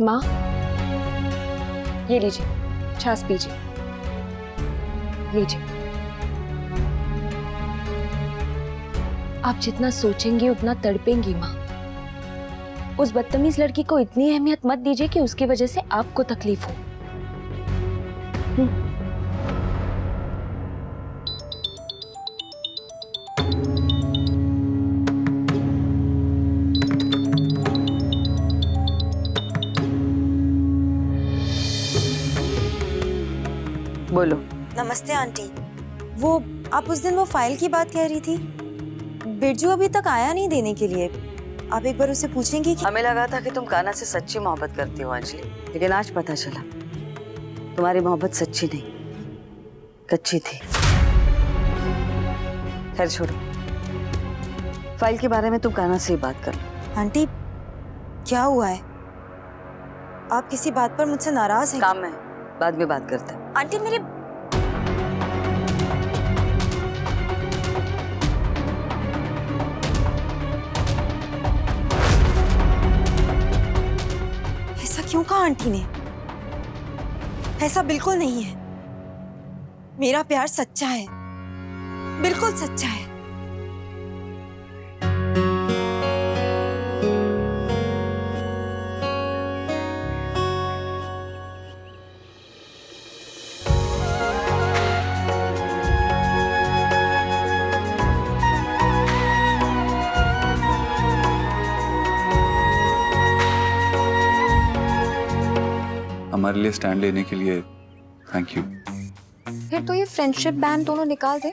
माँ, ये लीजिए, छाछ पीजिए। लीजिए। आप जितना सोचेंगी उतना तड़पेंगी माँ। उस बदतमीज लड़की को इतनी अहमियत मत दीजिए कि उसकी वजह से आपको तकलीफ हो। बोलो। नमस्ते आंटी। वो आप उस दिन वो फाइल की बात कह रही थी, बिरजू अभी तक आया नहीं देने के लिए। आप एक बार उससे पूछेंगी कि... हमें लगा था कि तुम कान्हा से सच्ची मोहब्बत करती हो अंजलि, लेकिन आज पता चला तुम्हारी मोहब्बत सच्ची नहीं, कच्ची थी। खैर छोड़ो, फाइल के बारे में तुम कान्हा से ही बात कर लो। आंटी क्या हुआ है? आप किसी बात पर मुझसे नाराज हैं? काम है, बाद में बात करते हैं। आंटी मेरे... ऐसा क्यों कहा आंटी ने? ऐसा बिल्कुल नहीं है। मेरा प्यार सच्चा है, बिल्कुल सच्चा है। हमारे लिए स्टैंड लेने के लिए थैंक यू। फिर तो ये फ्रेंडशिप बैंड दोनों निकाल दे।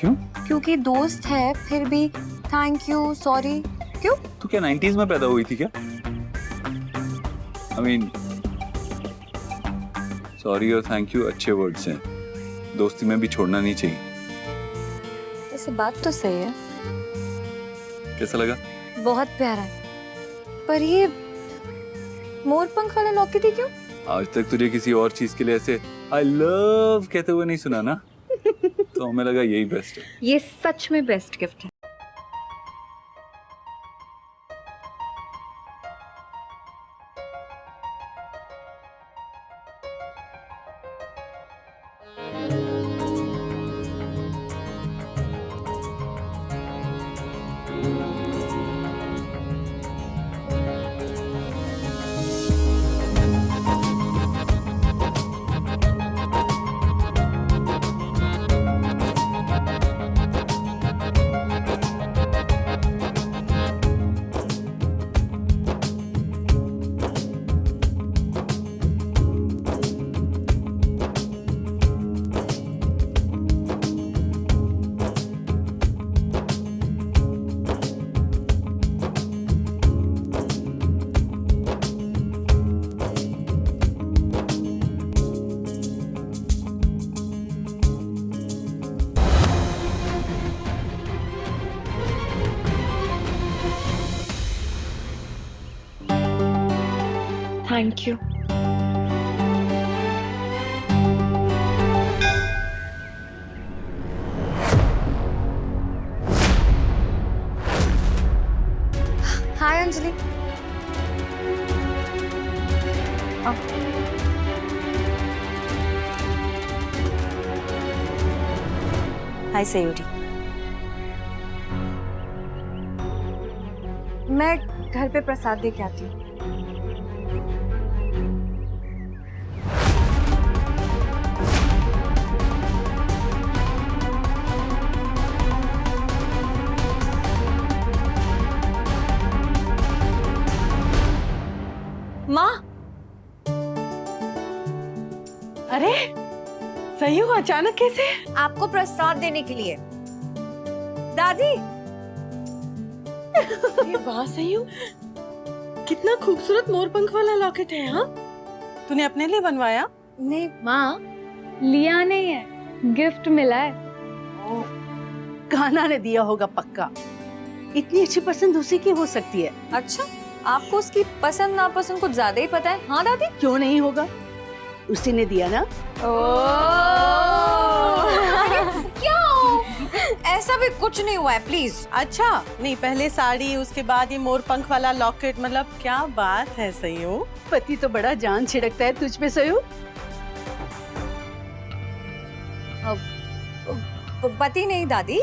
क्यों? क्योंकि दोस्त है, फिर भी थैंक यू सॉरी क्यों? तू क्या 90s में पैदा हुई थी क्या? I mean, सॉरी और थैंक यू अच्छे वर्ड्स हैं, दोस्ती में भी छोड़ना नहीं चाहिए। वैसे बात तो सही है। कैसा लगा? बहुत प्यारा है, पर ये मोरपंख वाला लॉकेट ही क्यों? आज तक तुझे किसी और चीज के लिए ऐसे आई लव कहते हुए नहीं सुना ना, तो हमें लगा यही बेस्ट है। ये सच में बेस्ट गिफ्ट है। Thank you. Hi Anjali. Hi Sayuri. मैं घर पे प्रसाद दे के आती हूँ। माँ! अरे सही हो, अचानक कैसे? आपको प्रसाद देने के लिए। दादी! ये वाह सही हो, कितना खूबसूरत मोरपंख वाला लॉकेट है। हाँ, तूने अपने लिए बनवाया? नहीं माँ, लिया नहीं है, गिफ्ट मिला है। कान्हा ने दिया होगा पक्का। इतनी अच्छी पसंद उसी की हो सकती है। अच्छा, आपको उसकी पसंद नापसंद कुछ ज्यादा ही पता है। हाँ दादी? क्यों नहीं होगा, उसी ने दिया ना। क्यों? ऐसा भी कुछ नहीं हुआ है, प्लीज। अच्छा नहीं, पहले साड़ी, उसके बाद ये मोर पंख वाला लॉकेट, मतलब क्या बात है सयू। पति तो बड़ा जान छिड़कता है तुझ पे सयू। पति नहीं दादी,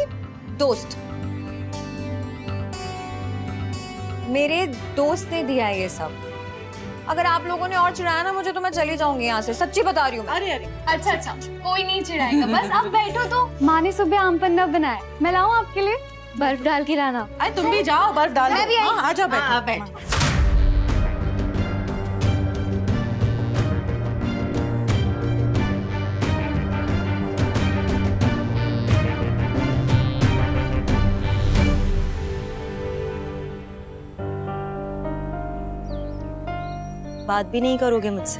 दोस्त। मेरे दोस्त ने दिया है ये सब। अगर आप लोगों ने और चिढ़ाया ना मुझे तो मैं चली जाऊंगी यहाँ से, सच्ची बता रही हूँ मैं। अरे अच्छा अच्छा, कोई नहीं चिढ़ाएगा, बस आप बैठो तो। माँ ने सुबह आम पन्ना बनाया, मैं लाऊं आपके लिए? बर्फ डाल के लाना। अरे तुम भी जाओ, बर्फ डाल मैं भी दो। आई। हाँ, आ जाओ, बैठो। बात भी नहीं करोगे मुझसे?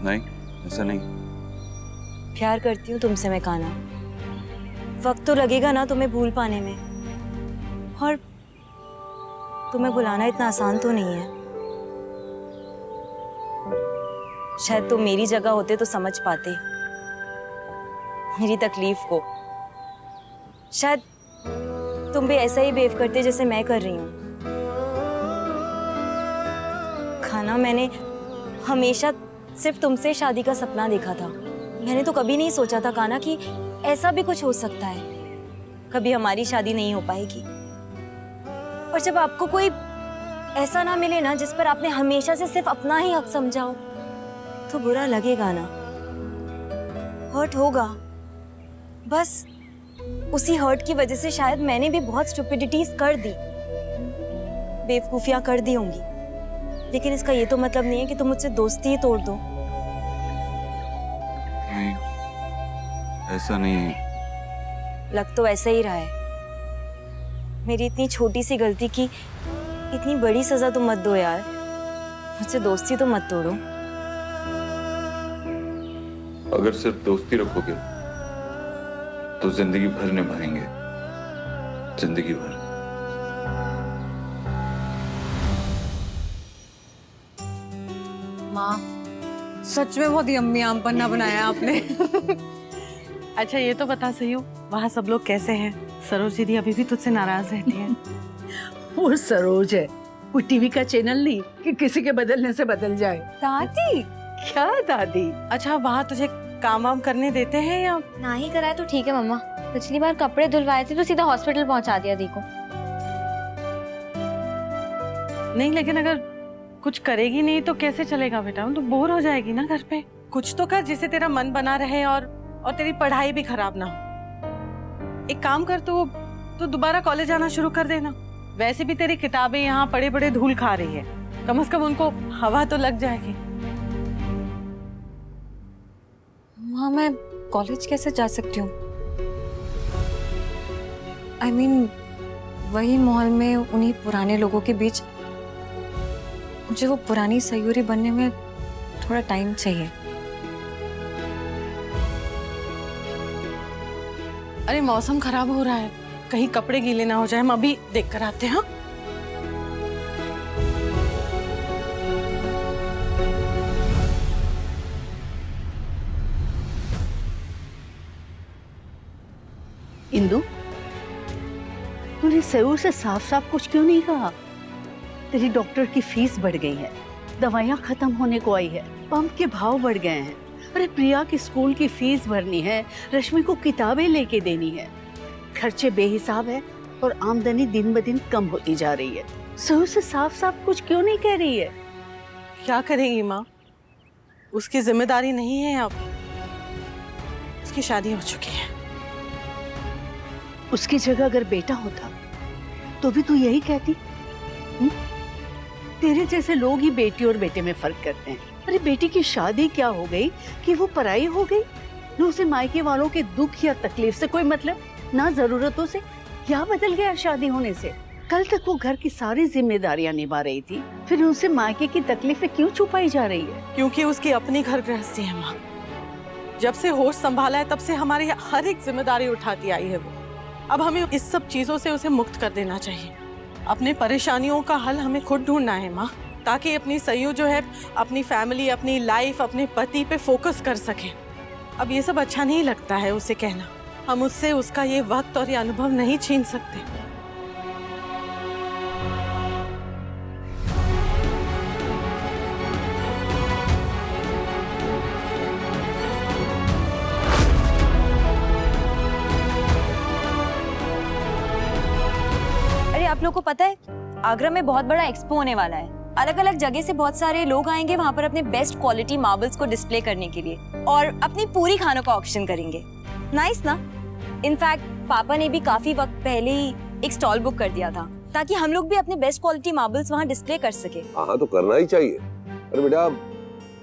नहीं, ऐसा नहीं। प्यार करती हूँ तुमसे मैं कान्हा। वक्त तो लगेगा ना तुम्हें भूल पाने में, और तुम्हें भुलाना इतना आसान तो नहीं है। शायद तुम मेरी जगह होते तो समझ पाते मेरी तकलीफ को। शायद तुम भी ऐसा ही बिहेव करते जैसे मैं कर रही हूँ। खाना, मैंने हमेशा सिर्फ तुमसे शादी का सपना देखा था। मैंने तो कभी नहीं सोचा था कान्हा कि ऐसा भी कुछ हो सकता है, कभी हमारी शादी नहीं हो पाएगी। और जब आपको कोई ऐसा ना मिले ना जिस पर आपने हमेशा से सिर्फ अपना ही हक समझा हो, तो बुरा लगेगा ना, हर्ट होगा। बस उसी हर्ट की वजह से शायद मैंने भी बहुत स्टुपिडिटीज कर दी, बेवकूफियां कर दी होंगी, लेकिन इसका ये तो मतलब नहीं है कि तुम मुझसे दोस्ती ही तोड़ दो। नहीं, ऐसा नहीं है। लग तो ऐसा ही रहा है। मेरी इतनी छोटी सी गलती की इतनी बड़ी सजा तो मत दो यार। मुझसे दोस्ती तो मत तोड़ो। अगर सिर्फ दोस्ती रखोगे तो जिंदगी भर निभाएंगे, जिंदगी भर। माँ, सच में बहुत यम्मी आम पन्ना बनाया आपने। अच्छा ये तो बता सयू, वहाँ सब लोग कैसे हैं? सरोज दीदी अभी भी तुझसे नाराज रहती है? वो सरोज है, वो टीवी का चैनल नहीं कि किसी के बदलने से बदल जाए। दादी, क्या दादी? अच्छा वहाँ तुझे काम वाम करने देते हैं या? ना ही कराए तो ठीक है मम्मा। पिछली बार कपड़े धुलवाए थे तो सीधा हॉस्पिटल पहुंचा दिया देखो। नहीं, लेकिन अगर कुछ करेगी नहीं तो कैसे चलेगा बेटा? तो बोर हो जाएगी ना घर पे। कुछ तो कर जिससे तेरा मन बना रहे और तेरी पढ़ाई भी खराब ना हो। एक काम कर, तू दोबारा कॉलेज आना शुरू कर देना। वैसे भी तेरी किताबें यहाँ पड़े पड़े धूल खा रही है, कम से कम उनको हवा तो लग जाएगी। माँ मैं कॉलेज कैसे जा सकती हूँ? I mean, वही मॉल में उन्हीं पुराने लोगों के बीच मुझे वो पुरानी सयूरी बनने में थोड़ा टाइम चाहिए। अरे मौसम खराब हो रहा है, कहीं कपड़े गीले ना हो जाए। हम अभी देख कर आते हैं। इंदु, तूने सयूर से साफ साफ कुछ क्यों नहीं कहा? तेरी डॉक्टर की फीस बढ़ गई है, दवाइयाँ खत्म होने को आई है, पंप के भाव बढ़ गए हैं। अरे प्रिया की स्कूल की फीस भरनी है, रश्मि को किताबें लेके देनी है, खर्चे बेहिसाब है और आमदनी दिन ब दिन कम होती जा रही है। सयूर से साफ साफ कुछ क्यों नहीं कह रही है? क्या करेगी माँ, उसकी जिम्मेदारी नहीं है अब। उसकी शादी हो चुकी है। उसकी जगह अगर बेटा होता तो भी तू यही कहती? तेरे जैसे लोग ही बेटी और बेटे में फर्क करते हैं। अरे बेटी की शादी क्या हो गई कि वो पराई हो गई? न उसे मायके वालों के दुख या तकलीफ से कोई मतलब, ना जरूरतों से। क्या बदल गया शादी होने से? कल तक वो घर की सारी जिम्मेदारियां निभा रही थी, फिर उनसे मायके की तकलीफें क्यों छुपाई जा रही है? क्योंकि उसकी अपनी घर गृहस्थी है माँ। जब से होश संभाला है तब से हमारी हर एक जिम्मेदारी उठाती आई है वो। अब हमें इस सब चीजों से उसे मुक्त कर देना चाहिए। अपने परेशानियों का हल हमें खुद ढूंढना है माँ, ताकि अपनी सयू जो है अपनी फैमिली, अपनी लाइफ, अपने पति पे फोकस कर सके। अब ये सब अच्छा नहीं लगता है उसे कहना, हम उससे उसका ये वक्त और ये अनुभव नहीं छीन सकते। अरे आप लोग को पता है, आगरा में बहुत बड़ा एक्सपो होने वाला है। अलग अलग जगह से बहुत सारे लोग आएंगे वहाँ पर अपने बेस्ट क्वालिटी मार्बल्स को डिस्प्ले करने के लिए और अपनी पूरी खानों का ऑक्शन करेंगे। नाइस ना? इनफैक्ट पापा ने भी काफी वक्त पहले ही एक स्टॉल बुक कर दिया था ताकि हम लोग भी अपने बेस्ट क्वालिटी मार्बल्स वहाँ डिस्प्ले कर सके। हाँ तो करना ही चाहिए। अरे बेटा,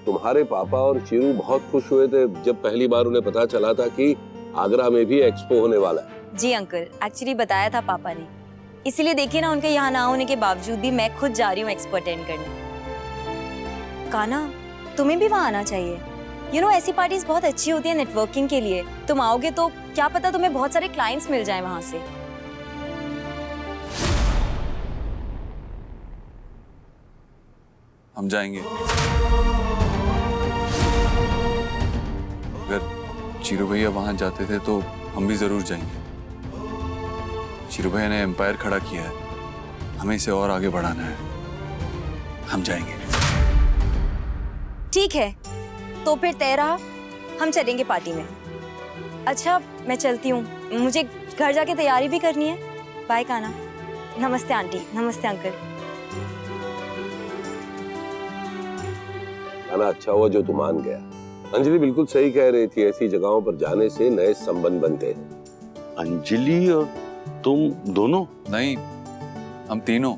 तुम्हारे पापा और चीरू बहुत खुश हुए थे जब पहली बार उन्हें पता चला था कि आगरा में भी एक्सपो होने वाला है। जी अंकल, एक्चुअली बताया था पापा ने, इसीलिए देखिए ना, उनके यहाँ ना होने के बावजूद भी मैं खुद जा रही हूँ एक्सपो अटेंड करने। काना, तुम्हें भी वहाँ आना चाहिए। यू नो, ऐसी पार्टीज बहुत अच्छी होती है नेटवर्किंग के लिए। तुम आओगे तो क्या पता तुम्हें बहुत सारे क्लाइंट्स मिल जाएं वहाँ से। हम जाएंगे। अगर चीरू भैया वहां जाते थे तो हम भी जरूर जाएंगे। चीरू भैया ने एम्पायर खड़ा किया है, हमें इसे और आगे बढ़ाना है। हम जाएंगे। ठीक है, तो फिर तय रहा, हम चलेंगे पार्टी में। अच्छा, मैं चलती हूँ, मुझे घर जाके तैयारी भी करनी है। बाय काना। नमस्ते आंटी। नमस्ते अंकल। खाना अच्छा हुआ जो तुम मान गया। अंजलि बिल्कुल सही कह रही थी, ऐसी जगहों पर जाने से नए संबंध बनते हैं। अंजलि और तुम दोनों? नहीं, हम तीनों।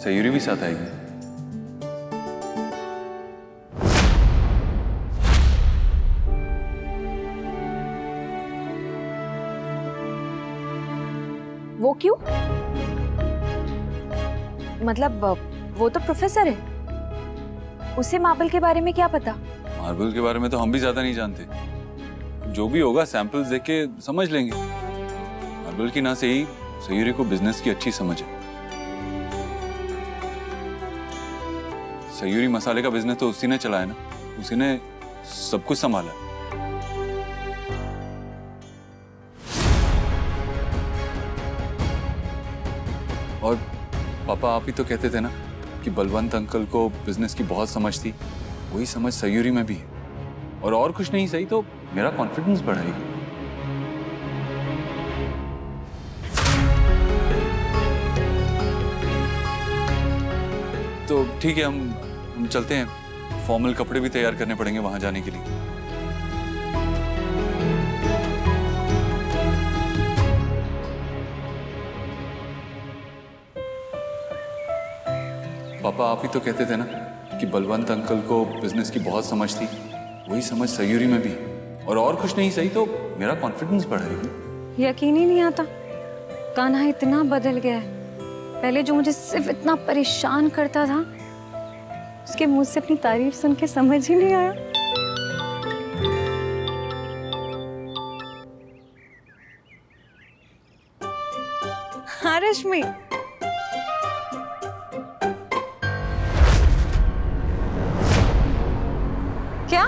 सयूरी भी साथ आएगी। वो क्यों? मतलब वो तो प्रोफेसर है, उसे मार्बल के बारे में क्या पता? मार्बल के बारे में तो हम भी ज्यादा नहीं जानते। जो भी होगा सैंपल्स देख के समझ लेंगे। मार्बल की ना से ही सयूरी को बिजनेस की अच्छी समझ है। सयूरी मसाले का बिजनेस तो उसी ने चलाया ना, उसी ने सब कुछ संभाला। और पापा आप ही तो कहते थे ना कि बलवंत अंकल को बिजनेस की बहुत समझ थी, वही समझ सयूरी में भी है। और कुछ नहीं सही तो मेरा कॉन्फिडेंस बढ़ाएगी। तो ठीक है, हम चलते हैं। फॉर्मल कपड़े भी तैयार करने पड़ेंगे वहां जाने के लिए। पापा आप ही तो कहते थे ना कि बलवंत अंकल को बिजनेस की बहुत समझ थी, वही समझ सयूरी में भी है। और कुछ नहीं सही तो मेरा कॉन्फिडेंस बढ़ाएगी। यकीन ही नहीं आता, कान्हा इतना बदल गया है। पहले जो मुझे सिर्फ इतना परेशान करता था, उसके मुंह से अपनी तारीफ सुन के समझ ही नहीं आया। हाँ रश्मि, क्या?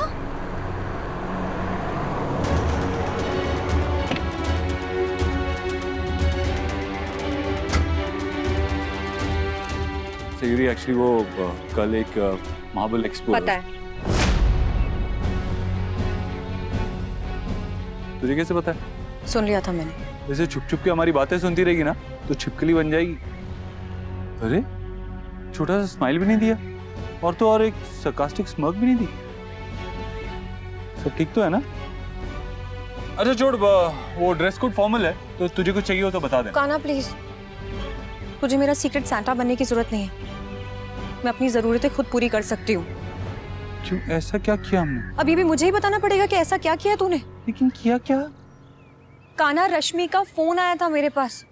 सयूरी एक्चुअली वो कल एक मार्बल एक्सपो पता है। तुझे कैसे पता है? सुन लिया था मैंने। जैसे छुप छुप के हमारी बातें सुनती रहेगी ना तो छिपकली बन जाएगी। अरे छोटा सा स्माइल भी नहीं दिया, और तो और एक सरकास्टिक स्मर्क भी नहीं दी। सब ठीक तो है ना? अच्छा छोड़, वो ड्रेस कोड फॉर्मल है, तो तुझे कुछ चाहिए हो तो बता दे। काना प्लीज, तुझे मेरा सीक्रेट सांता बनने की जरूरत नहीं है। मैं अपनी जरूरतें खुद पूरी कर सकती हूँ। क्यों, ऐसा क्या किया हमने? अभी भी मुझे ही बताना पड़ेगा कि ऐसा क्या किया तूने। लेकिन किया क्या? काना, रश्मि का फोन आया था मेरे पास।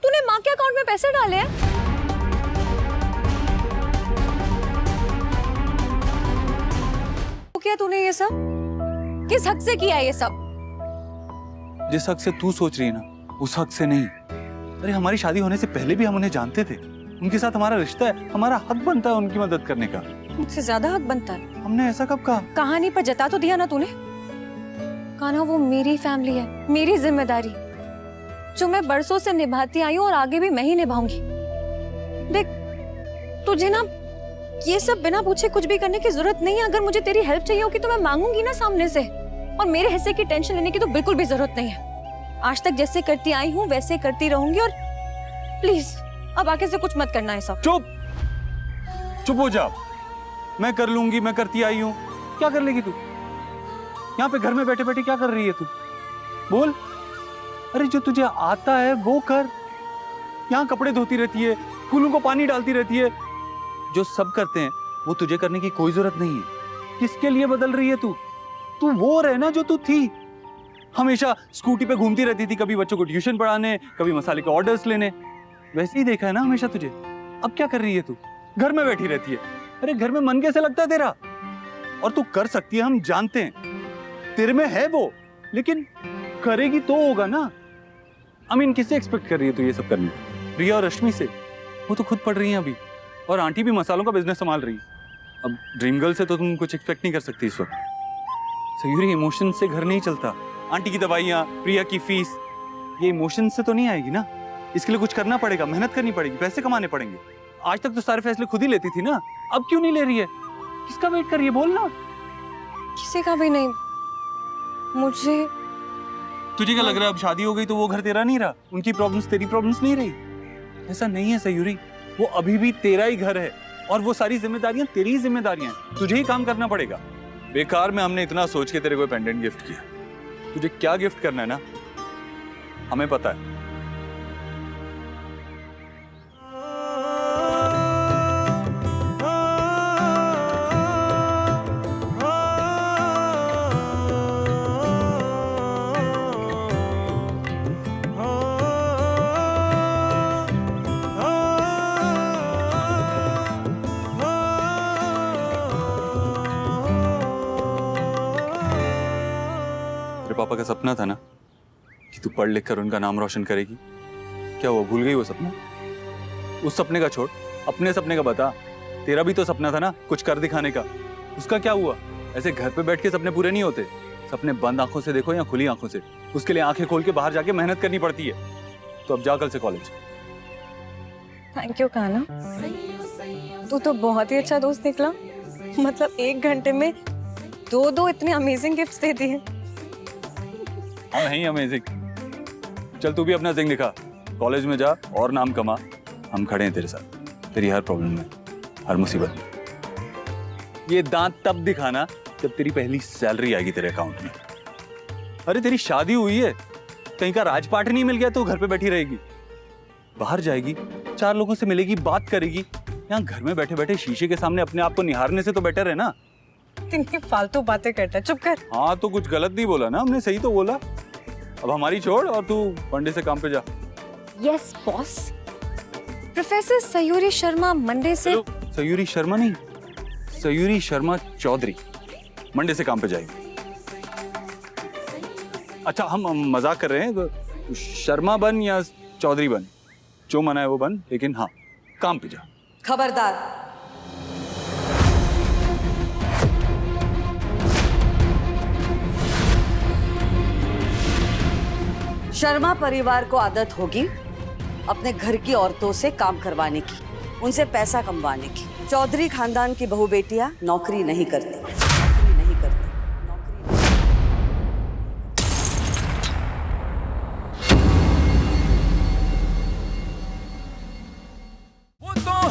तूने माँ के अकाउंट में पैसे डाले हैं? तो क्या तूने ये सब किस हक से किया? ये सब जिस हक से तू सोच रही है ना, उस हक से नहीं। अरे हमारी शादी होने से पहले भी हम उन्हें जानते थे, उनके साथ हमारा रिश्ता है, हमारा हक बनता है उनकी मदद करने का। मुझसे ज्यादा हक बनता है। हमने ऐसा कब कहा? कहानी पर जता तो दिया ना तूने। कान्हा, वो मेरी फैमिली है, मेरी जिम्मेदारी, जो मैं बरसों से निभाती आई हूँ और आगे भी मैं ही निभाऊंगी। देख, तुझे ना ये सब बिना पूछे कुछ भी करने की जरूरत नहीं है। अगर मुझे तेरी हेल्प चाहिए होगी तो मैं मांगूंगी ना सामने से, और मेरे हिस्से की टेंशन लेने की तो बिल्कुल भी जरूरत नहीं है। आज तक जैसे करती आई हूँ वैसे करती रहूंगी, और प्लीज अब आगे से कुछ मत करना है सब। चुप चुप हो जा। मैं कर लूंगी, मैं करती आई हूँ। क्या कर लेगी तू? यहाँ पे घर में बैठे बैठे क्या कर रही है तू? बोल। अरे जो तुझे आता है वो कर। यहाँ कपड़े धोती रहती है, फूलों को पानी डालती रहती है, जो सब करते हैं वो तुझे करने की कोई जरूरत नहीं है। किसके लिए बदल रही है तू? तू वो रहना जो तू थी। हमेशा स्कूटी पे घूमती रहती थी, कभी बच्चों को ट्यूशन पढ़ाने, कभी मसाले के ऑर्डर्स लेने। वैसे ही देखा है ना हमेशा तुझे। अब क्या कर रही है तू? घर में बैठी रहती है। अरे घर में मन कैसे लगता है तेरा? और तू कर सकती है, हम जानते हैं तेरे में है वो, लेकिन करेगी तो होगा ना। किससे एक्सपेक्ट कर रही है तू ये सब करने? प्रिया और रश्मि से। वो तो खुद पढ़ रही हैं अभी, और आंटी भी मसालों का बिजनेस संभाल रही है। अब ड्रीम गर्ल से तो तुम कुछ एक्सपेक्ट नहीं कर सकती इस वक्त। सयूरी, इमोशन से घर नहीं चलता। आंटी की दवाइयाँ, प्रिया की फीस, ये इमोशन से तो नहीं आएगी ना। इसके लिए कुछ करना पड़ेगा, मेहनत करनी पड़ेगी, पैसे कमाने पड़ेंगे। आज तक तो सारे फैसले खुद ही लेती थी ना, अब क्यों नहीं ले रही है? किसका वेट कर रही है? बोल ना। किसी का भी नहीं। मुझे तुझे क्या लग रहा है अब शादी हो गई तो वो घर तेरा नहीं रहा? उनकी प्रॉब्लम्स तेरी प्रॉब्लम्स नहीं रही? ऐसा नहीं है सयूरी, वो अभी भी तेरा ही घर है, और वो सारी जिम्मेदारियां तेरी ही जिम्मेदारियां हैं। तुझे ही काम करना पड़ेगा। बेकार में हमने इतना सोच के तेरे को पेंडेंट गिफ्ट किया। तुझे क्या गिफ्ट करना है ना, हमें पता है। पापा का सपना था ना कि तू पढ़ लिख कर उनका नाम रोशन करेगी। क्या हुआ, भूल गई वो सपना? उस सपने का छोड़, अपने सपने का बता। तेरा भी तो सपना था ना कुछ कर दिखाने का, उसका क्या हुआ? ऐसे घर पे बैठ के सपने पूरे नहीं होते। सपने बंद आंखों से देखो या खुली आंखों से, उसके लिए आंखें खोल के बाहर जाके मेहनत करनी पड़ती है। तो अब जा कल से कॉलेज। थैंक यू कान्हा, तू तो बहुत ही अच्छा दोस्त निकला। मतलब 1 घंटे में दो इतने अमेजिंग गिफ्ट्स दे दिए। नहीं अमेजिंग। चल तू भी अपना जिंग दिखा, कॉलेज में जा और नाम कमा। हम खड़े हैं तेरे साथ, तेरी हर प्रॉब्लम में, हर मुसीबत में। ये दांत तब दिखाना जब तेरी पहली सैलरी आएगी तेरे अकाउंट में। अरे तेरी शादी हुई है, कहीं का राजपाट नहीं मिल गया तो घर पे बैठी रहेगी? बाहर जाएगी, 4 लोगों से मिलेगी, बात करेगी। यहाँ घर में बैठे बैठे शीशे के सामने अपने आप को निहारने से तो बेटर है ना। इतनी फालतू बातें करता है, चुप कर। हाँ तो कुछ गलत नहीं बोला ना हमने, सही तो बोला। अब हमारी छोड़ और तू मंडे से काम पे जा। Yes boss. Professor Sayuri Sharma Monday से। सयूरी शर्मा नहीं, सयूरी शर्मा चौधरी मंडे से काम पे जाएगी। अच्छा हम मजाक कर रहे हैं, तो शर्मा बन या चौधरी बन, जो मना है वो बन, लेकिन हाँ काम पे जा। खबरदार, शर्मा परिवार को आदत होगी अपने घर की औरतों से काम करवाने की, उनसे पैसा कमवाने की। चौधरी खानदान की बहू बेटियां नौकरी नहीं करती, नौकरी नहीं करती, नौकरी। वो तो